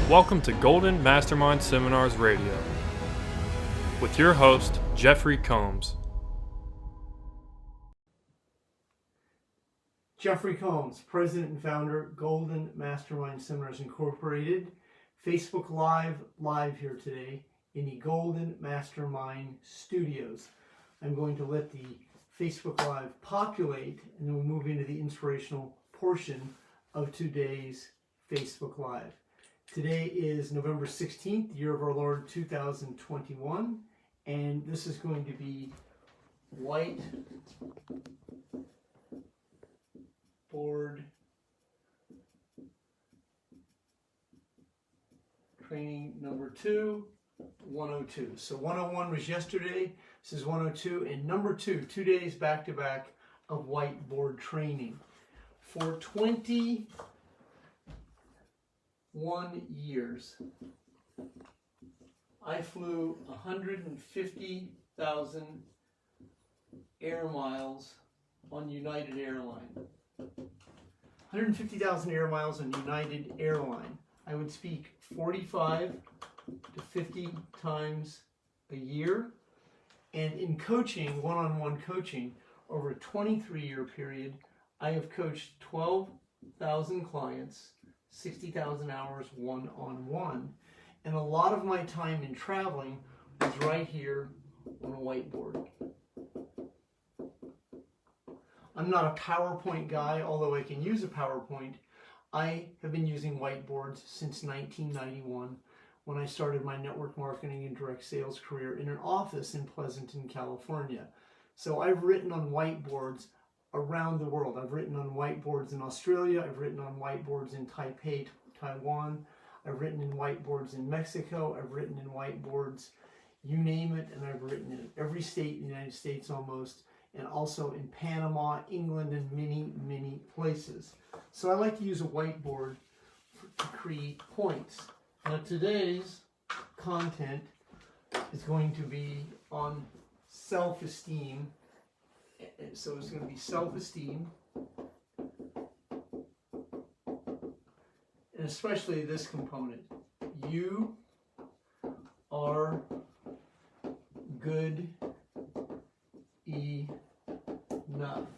Welcome to Golden Mastermind Seminars Radio with your host, Jeffrey Combs. Jeffrey Combs, President and Founder, Golden Mastermind Seminars Incorporated. Facebook live here today in the Golden Mastermind Studios. I'm going to let the Facebook Live populate, and then we'll move into the inspirational portion of today's Facebook Live. Today is November 16th, year of our Lord 2021, and this is going to be whiteboard training number 2, 102. So 101 was yesterday, this is 102, and number 2, 2 days back to back of whiteboard training. For 21 years, I flew 150,000 air miles on United Airlines. 150,000 air miles on United Airlines. I would speak 45 to 50 times a year. And in coaching, one-on-one coaching, over a 23-year period, I have coached 12,000 clients, 60,000 hours one-on-one. And a lot of my time in traveling was right here on a whiteboard. I'm not a PowerPoint guy, although I can use a PowerPoint. I have been using whiteboards since 1991 when I started my network marketing and direct sales career in an office in Pleasanton, California. So I've written on whiteboards around the world. I've written on whiteboards in Australia. I've written on whiteboards in Taipei, Taiwan. I've written in whiteboards in Mexico. I've written in whiteboards, you name it, and I've written in every state in the United States almost, and also in Panama, England, and many, many places. So I like to use a whiteboard to create points. Now today's content is going to be on self-esteem. So it's going to be self-esteem, and especially this component. You are good enough.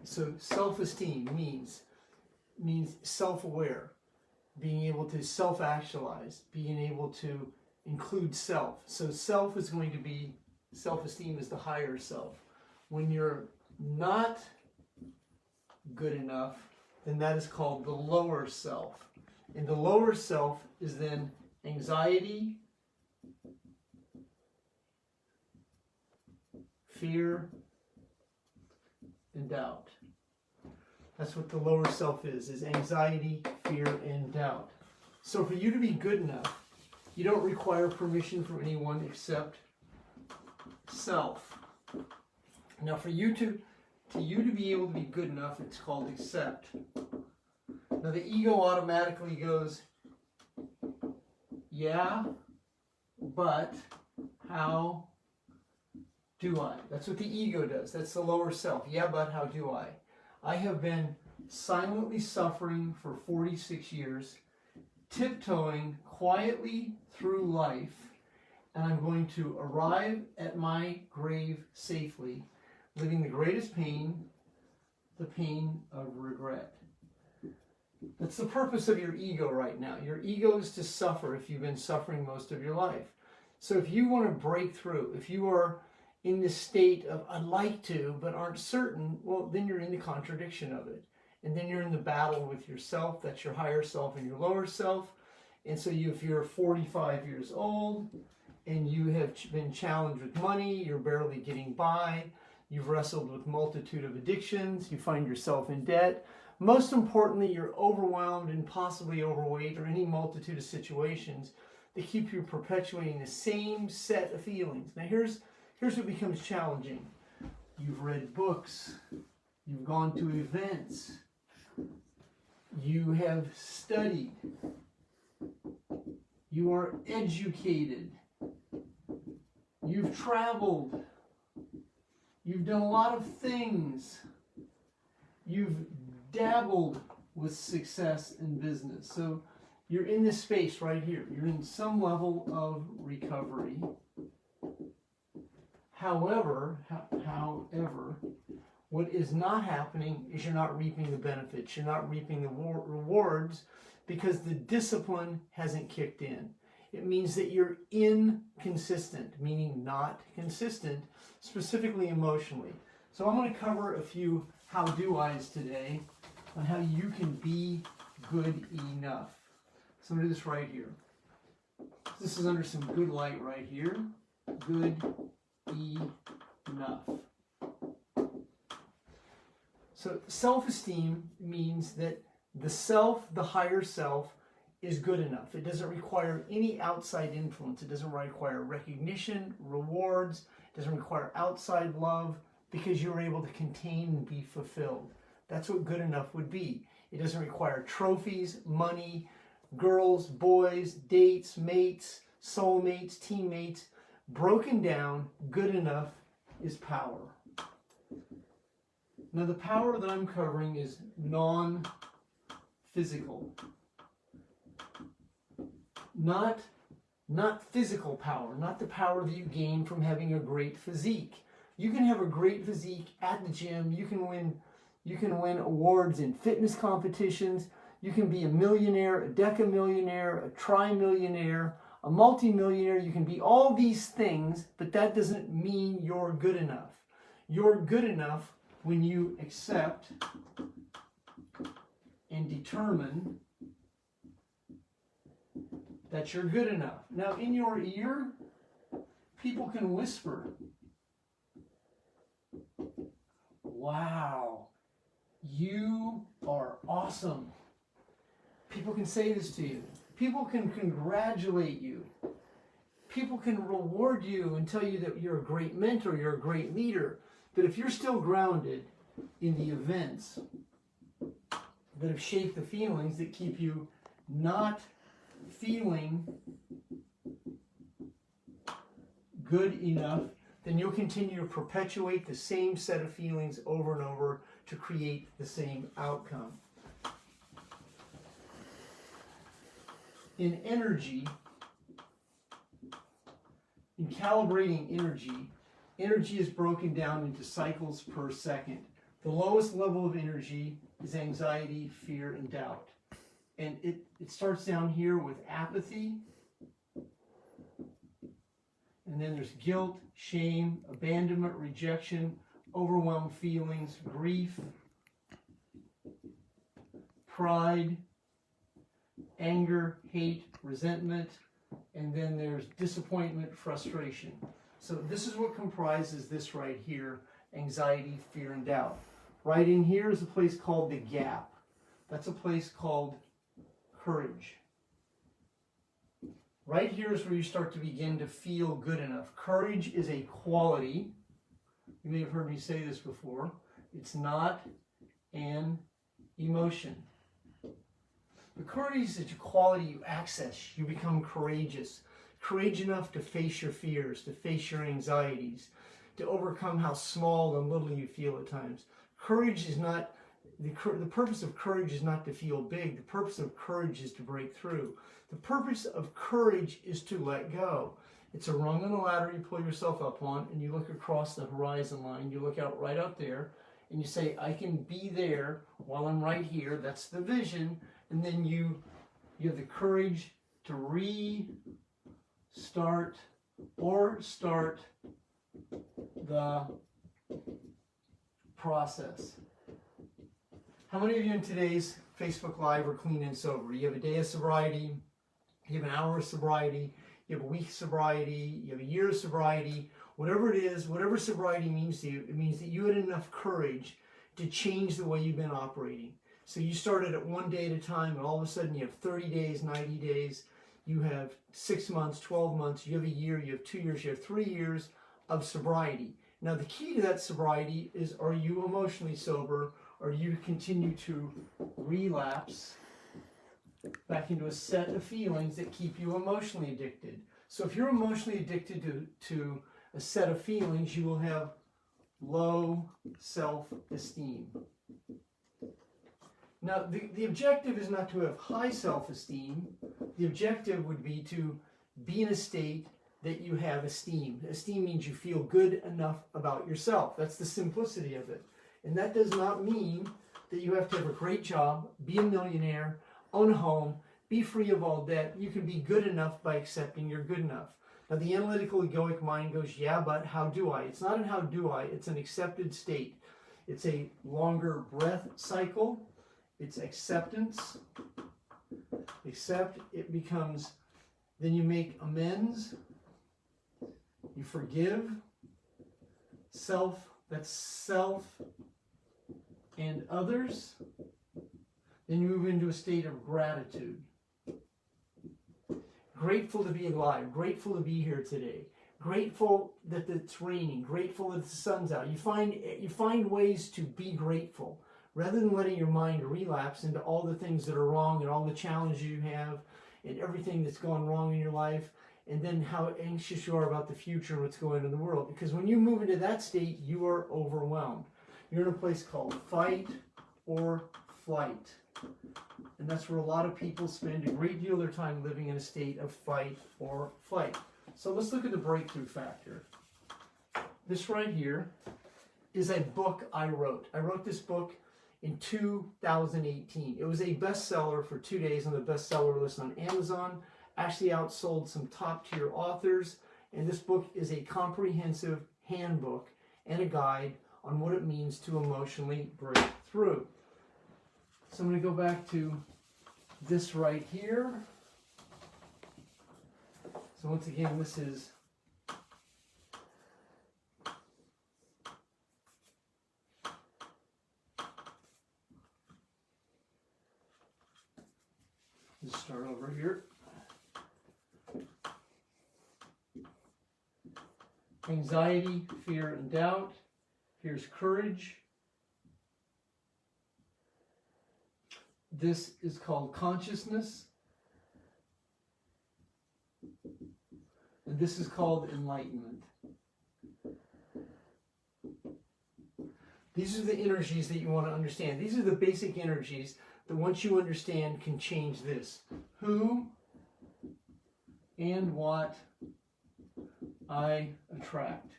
So self-esteem means self-aware, being able to self-actualize, being able to include self. So self is going to be, self-esteem is the higher self. When you're not good enough, then that is called the lower self. And the lower self is then anxiety, fear, and doubt. That's what the lower self is anxiety, fear, and doubt. So for you to be good enough, you don't require permission from anyone except self. Now for you to be able to be good enough, it's called accept. Now the ego automatically goes, yeah, but how do I? That's what the ego does. That's the lower self. Yeah, but how do I? I have been silently suffering for 46 years, tiptoeing quietly through life, and I'm going to arrive at my grave safely, living the greatest pain, the pain of regret. That's the purpose of your ego right now. Your ego is to suffer if you've been suffering most of your life. So if you want to break through, if you are in this state of I'd like to but aren't certain, well, then you're in the contradiction of it. And then you're in the battle with yourself. That's your higher self and your lower self. And so if you're 45 years old and you have been challenged with money, you're barely getting by, you've wrestled with multitude of addictions, you find yourself in debt. Most importantly, you're overwhelmed and possibly overweight, or any multitude of situations that keep you perpetuating the same set of feelings. Now here's what becomes challenging. You've read books, you've gone to events, you have studied, you are educated, you've traveled, you've done a lot of things, you've dabbled with success in business. So you're in this space right here. You're in some level of recovery. However, what is not happening is you're not reaping the benefits. You're not reaping the rewards because the discipline hasn't kicked in. It means that you're inconsistent, meaning not consistent, specifically emotionally. So I'm going to cover a few how-do-I's today on how you can be good enough. So I'm going to do this right here. This is under some good light right here. Good enough. So self-esteem means that the self, the higher self, is good enough. It doesn't require any outside influence. It doesn't require recognition, rewards. It doesn't require outside love because you're able to contain and be fulfilled. That's what good enough would be. It doesn't require trophies, money, girls, boys, dates, mates, soulmates, teammates. Broken down, good enough is power. Now the power that I'm covering is non-physical. Not physical power, not the power that you gain from having a great physique. You can have a great physique at the gym. You can win awards in fitness competitions. You can be a millionaire, a decamillionaire, a tri-millionaire, a multi-millionaire. You can be all these things, but that doesn't mean you're good enough. You're good enough when you accept and determine that you're good enough. Now, in your ear, people can whisper, "Wow, you are awesome." People can say this to you. People can congratulate you. People can reward you and tell you that you're a great mentor, you're a great leader. But if you're still grounded in the events that have shaped the feelings that keep you not feeling good enough, then you'll continue to perpetuate the same set of feelings over and over to create the same outcome. In energy, in calibrating energy, energy is broken down into cycles per second. The lowest level of energy is anxiety, fear, and doubt. And it starts down here with apathy. And then there's guilt, shame, abandonment, rejection, overwhelmed feelings, grief, pride, anger, hate, resentment, and then there's disappointment, frustration. So this is what comprises this right here, anxiety, fear, and doubt. Right in here is a place called the gap. That's a place called courage. Right here is where you start to begin to feel good enough. Courage is a quality. You may have heard me say this before. It's not an emotion. But courage is a quality you access. You become courageous. Courage enough to face your fears, to face your anxieties, to overcome how small and little you feel at times. Courage is not, the purpose of courage is not to feel big. The purpose of courage is to break through. The purpose of courage is to let go. It's a rung on the ladder you pull yourself up on, and you look across the horizon line. You look out right up there, and you say, I can be there while I'm right here. That's the vision. And then you have the courage to restart or start the process. How many of you in today's Facebook Live are clean and sober? You have a day of sobriety, you have an hour of sobriety, you have a week of sobriety, you have a year of sobriety. Whatever it is, whatever sobriety means to you, it means that you had enough courage to change the way you've been operating. So you started at one day at a time, and all of a sudden you have 30 days, 90 days, you have 6 months, 12 months, you have a year, you have 2 years, you have 3 years of sobriety. Now the key to that sobriety is, are you emotionally sober, or do you continue to relapse back into a set of feelings that keep you emotionally addicted? So if you're emotionally addicted to a set of feelings, you will have low self-esteem. Now, the objective is not to have high self-esteem. The objective would be to be in a state that you have esteem. Esteem means you feel good enough about yourself. That's the simplicity of it. And that does not mean that you have to have a great job, be a millionaire, own a home, be free of all debt. You can be good enough by accepting you're good enough. Now, the analytical egoic mind goes, yeah, but how do I? It's not an how do I, it's an accepted state. It's a longer breath cycle. It's acceptance. Accept, it becomes, then you make amends. You forgive. Self, that's self and others. Then you move into a state of gratitude. Grateful to be alive, grateful to be here today, grateful that it's raining, grateful that the sun's out. You find ways to be grateful rather than letting your mind relapse into all the things that are wrong and all the challenges you have and everything that's gone wrong in your life, and then how anxious you are about the future and what's going on in the world. Because when you move into that state, you are overwhelmed. You're in a place called fight or flight. And that's where a lot of people spend a great deal of their time living in a state of fight or flight. So let's look at the breakthrough factor. This right here is a book I wrote. I wrote this book in 2018. It was a bestseller for 2 days on the bestseller list on Amazon. Actually outsold some top-tier authors. And this book is a comprehensive handbook and a guide on what it means to emotionally break through. So I'm going to go back to this right here. So once again, this is let's start over here. Anxiety, fear, and doubt. Here's courage. This is called consciousness. And this is called enlightenment. These are the energies that you want to understand. These are the basic energies that once you understand can change this. Who and what I attract.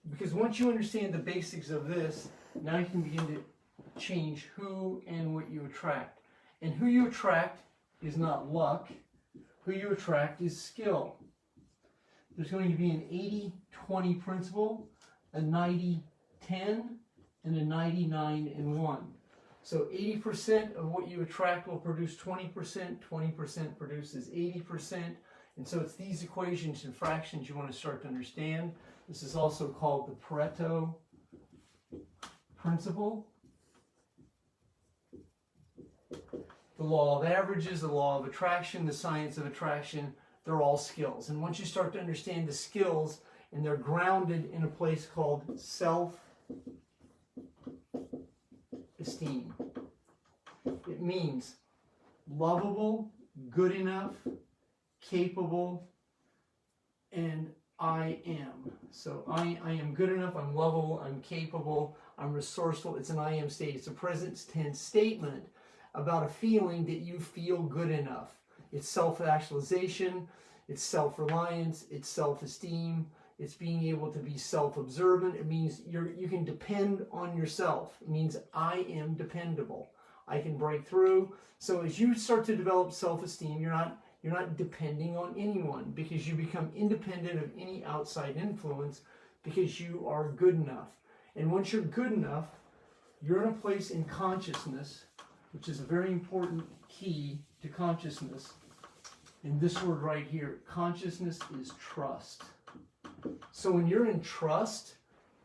Because once you understand the basics of this, now you can begin to change who and what you attract. And who you attract is not luck. Who you attract is skill. There's going to be an 80-20 principle, a 90-10, and a 99-1. So 80% of what you attract will produce 20%, 20% produces 80%. And so it's these equations and fractions you want to start to understand. This is also called the Pareto principle. The law of averages, the law of attraction, the science of attraction, they're all skills. And once you start to understand the skills, and they're grounded in a place called self-esteem. It means lovable, good enough, capable, and I am. So I am good enough, I'm lovable, I'm capable, I'm resourceful. It's an I am state. It's a present tense statement about a feeling that you feel good enough. It's self-actualization, it's self-reliance, it's self-esteem, it's being able to be self-observant. It means you can depend on yourself. It means I am dependable. I can break through. So as you start to develop self-esteem, you're not depending on anyone, because you become independent of any outside influence because you are good enough. And once you're good enough, you're in a place in consciousness, which is a very important key to consciousness. And this word right here, consciousness is trust. So when you're in trust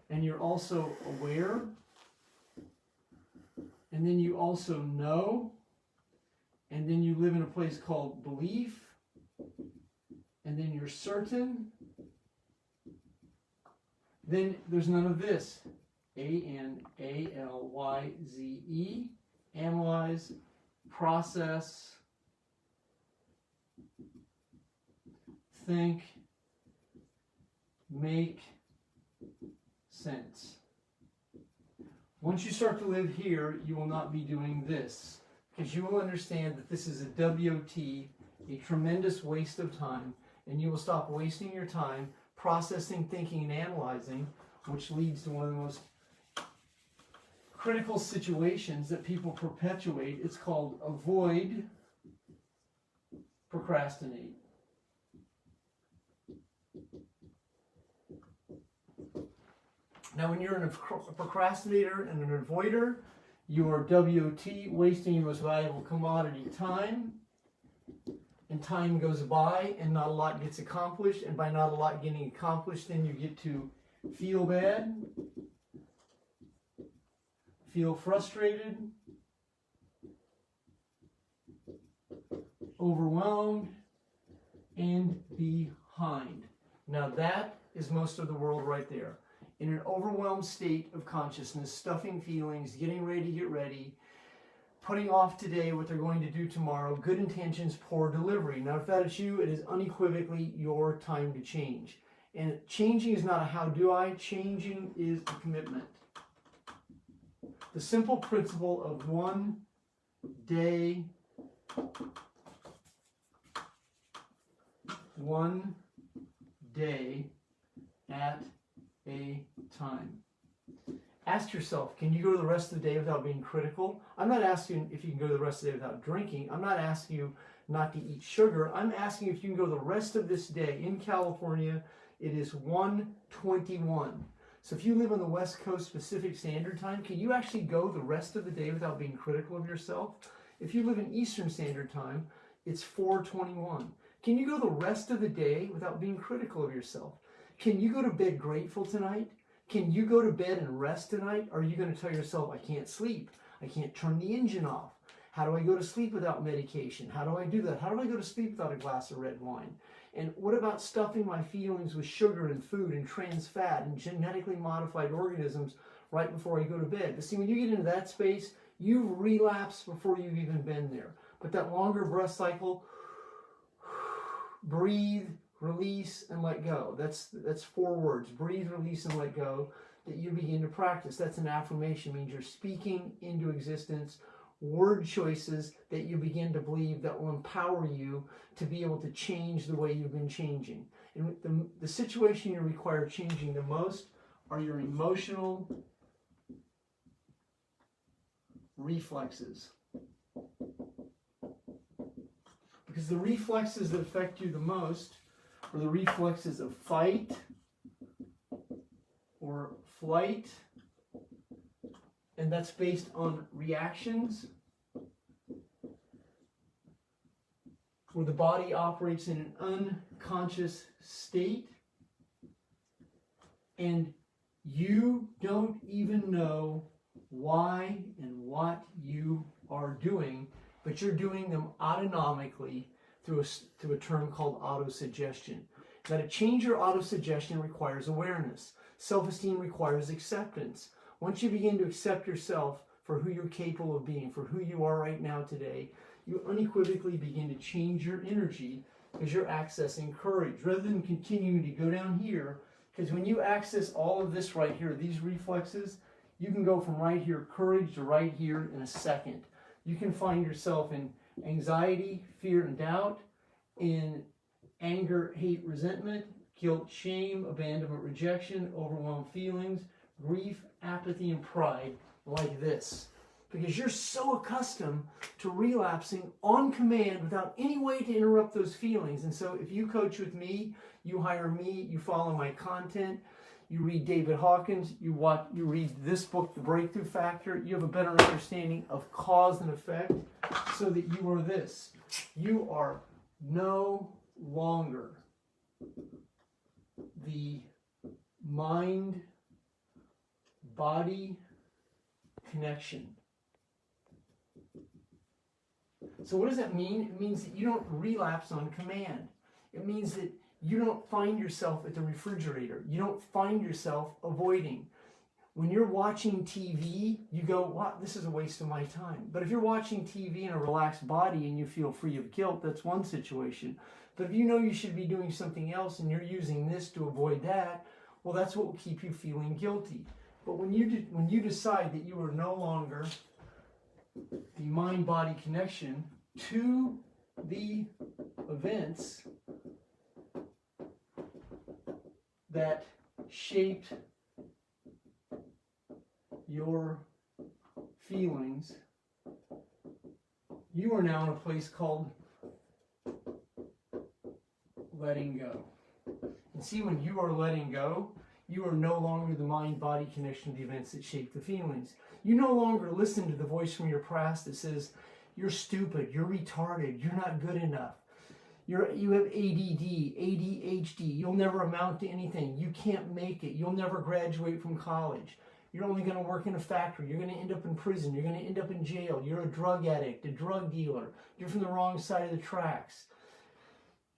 and you're also aware, and then you also know, and then you live in a place called belief, and then you're certain, then there's none of this. A-N-A-L-Y-Z-E, analyze, process, think, make sense. Once you start to live here, you will not be doing this, because you will understand that this is a WOT, a tremendous waste of time, and you will stop wasting your time processing, thinking, and analyzing, which leads to one of the most critical situations that people perpetuate. It's called avoid, procrastinate. Now, when you're a procrastinator and an avoider, you are WOT, wasting your most valuable commodity, time. And time goes by and not a lot gets accomplished. And by not a lot getting accomplished, then you get to feel bad, feel frustrated, overwhelmed, and behind. Now that is most of the world right there. In an overwhelmed state of consciousness, stuffing feelings, getting ready to get ready, putting off today what they're going to do tomorrow, good intentions, poor delivery. Now, if that is you, it is unequivocally your time to change. And changing is not a how do I, changing is a commitment. The simple principle of one day at a time. Ask yourself, can you go the rest of the day without being critical? I'm not asking if you can go the rest of the day without drinking. I'm not asking you not to eat sugar. I'm asking if you can go the rest of this day. In California, it is 1:21. So if you live on the West Coast Pacific Standard Time, can you actually go the rest of the day without being critical of yourself? If you live in Eastern Standard Time, it's 4:21. Can you go the rest of the day without being critical of yourself? Can you go to bed grateful tonight? Can you go to bed and rest tonight? Or are you going to tell yourself, I can't sleep. I can't turn the engine off. How do I go to sleep without medication? How do I do that? How do I go to sleep without a glass of red wine? And what about stuffing my feelings with sugar and food and trans fat and genetically modified organisms right before I go to bed? But see, when you get into that space, you've relapsed before you've even been there. But that longer breath cycle, breathe, release, and let go. That's 4 words. Breathe, release, and let go that you begin to practice. That's an affirmation. It means you're speaking into existence word choices that you begin to believe that will empower you to be able to change the way you've been changing. And the situation you require changing the most are your emotional reflexes. Because the reflexes that affect you the most are the reflexes of fight or flight, and that's based on reactions where the body operates in an unconscious state and you don't even know why and what you are doing, but you're doing them autonomically through a term called autosuggestion. Now, to change your autosuggestion requires awareness. Self-esteem requires acceptance. Once you begin to accept yourself for who you're capable of being, for who you are right now today, you unequivocally begin to change your energy because you're accessing courage rather than continuing to go down here. Because when you access all of this right here, these reflexes, you can go from right here, courage, to right here in a second. You can find yourself in anxiety, fear, and doubt, in anger, hate, resentment, guilt, shame, abandonment, rejection, overwhelmed feelings, grief, apathy, and pride, like this. Because you're so accustomed to relapsing on command without any way to interrupt those feelings. And so if you coach with me, you hire me, you follow my content, you read David Hawkins, you read this book, The Breakthrough Factor, you have a better understanding of cause and effect, so that you are this. You are no longer the mind-body connection. So what does that mean? It means that you don't relapse on command. It means that you don't find yourself at the refrigerator. You don't find yourself avoiding. When you're watching TV, you go, wow, this is a waste of my time. But if you're watching TV in a relaxed body and you feel free of guilt, that's one situation. But if you know you should be doing something else and you're using this to avoid that, well, that's what will keep you feeling guilty. But when you decide that you are no longer the mind-body connection to the events that shaped your feelings, you are now in a place called letting go. And see, when you are letting go, you are no longer the mind-body connection to the events that shape the feelings. You no longer listen to the voice from your past that says, you're stupid, you're retarded, you're not good enough. You have ADD, ADHD, you'll never amount to anything, you can't make it, you'll never graduate from college. You're only going to work in a factory. You're going to end up in prison. You're going to end up in jail. You're a drug addict, a drug dealer. You're from the wrong side of the tracks.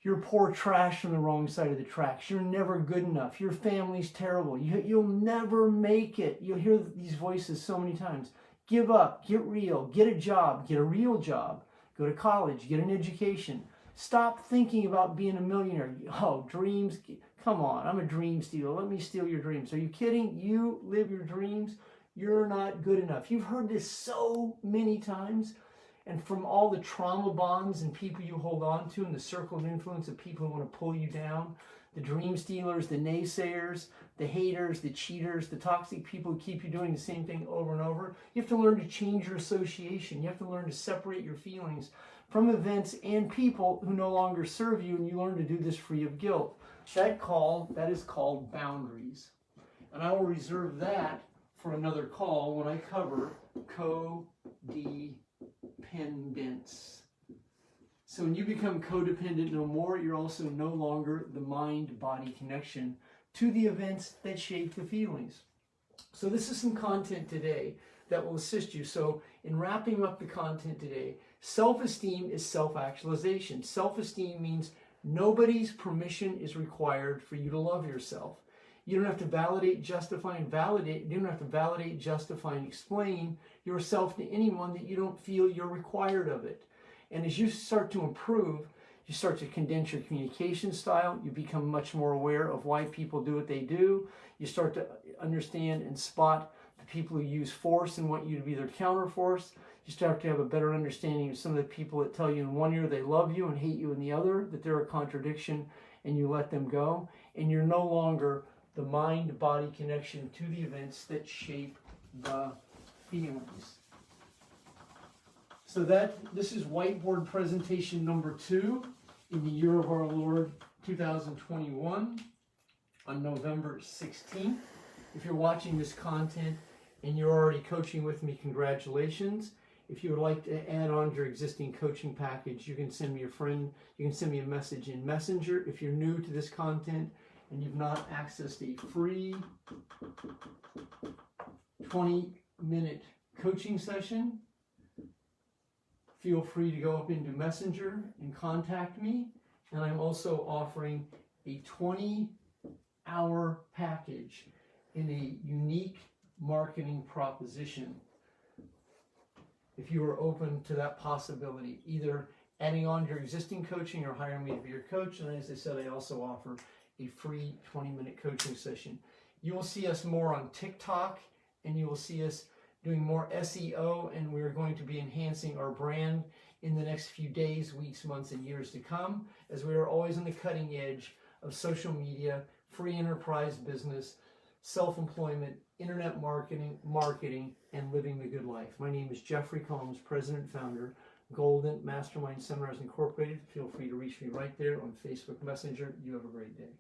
You're poor trash from the wrong side of the tracks. You're never good enough. Your family's terrible. You'll never make it. You'll hear these voices so many times. Give up. Get real. Get a job. Get a real job. Go to college. Get an education. Stop thinking about being a millionaire. Oh, dreams. Come on, I'm a dream stealer. Let me steal your dreams. Are you kidding? You live your dreams. You're not good enough. You've heard this so many times. And from all the trauma bonds and people you hold on to and the circle of influence of people who want to pull you down, the dream stealers, the naysayers, the haters, the cheaters, the toxic people who keep you doing the same thing over and over, you have to learn to change your association. You have to learn to separate your feelings from events and people who no longer serve you, and you learn to do this free of guilt. That is called boundaries. And I will reserve that for another call when I cover codependence. So when you become codependent no more, you're also no longer the mind-body connection to the events that shape the feelings. So this is some content today that will assist you. So in wrapping up the content today, self-esteem is self-actualization. Self-esteem means nobody's permission is required for you to love yourself. You don't have to validate, justify, and validate. You don't have to validate, justify, and explain yourself to anyone that you don't feel you're required of it. And as you start to improve, you start to condense your communication style. You become much more aware of why people do what they do. You start to understand and spot the people who use force and want you to be their counterforce. You start to have a better understanding of some of the people that tell you in one ear they love you and hate you in the other, that they're a contradiction, and you let them go. And you're no longer the mind-body connection to the events that shape the feelings. So this is whiteboard presentation number 2 in the year of our Lord 2021 on November 16th. If you're watching this content and you're already coaching with me, congratulations. If you would like to add on to your existing coaching package, you can send me a message in Messenger. If you're new to this content and you've not accessed a free 20-minute coaching session, feel free to go up into Messenger and contact me. And I'm also offering a 20-hour package in a unique marketing proposition. If you are open to that possibility, either adding on to your existing coaching or hiring me to be your coach. And as I said, I also offer a free 20-minute coaching session. You will see us more on TikTok, and you will see us doing more SEO, and we're going to be enhancing our brand in the next few days, weeks, months, and years to come, as we are always on the cutting edge of social media, free enterprise business, self-employment, internet marketing, and living the good life. My name is Jeffrey Combs, President and Founder, Golden Mastermind Seminars Incorporated. Feel free to reach me right there on Facebook Messenger. You have a great day.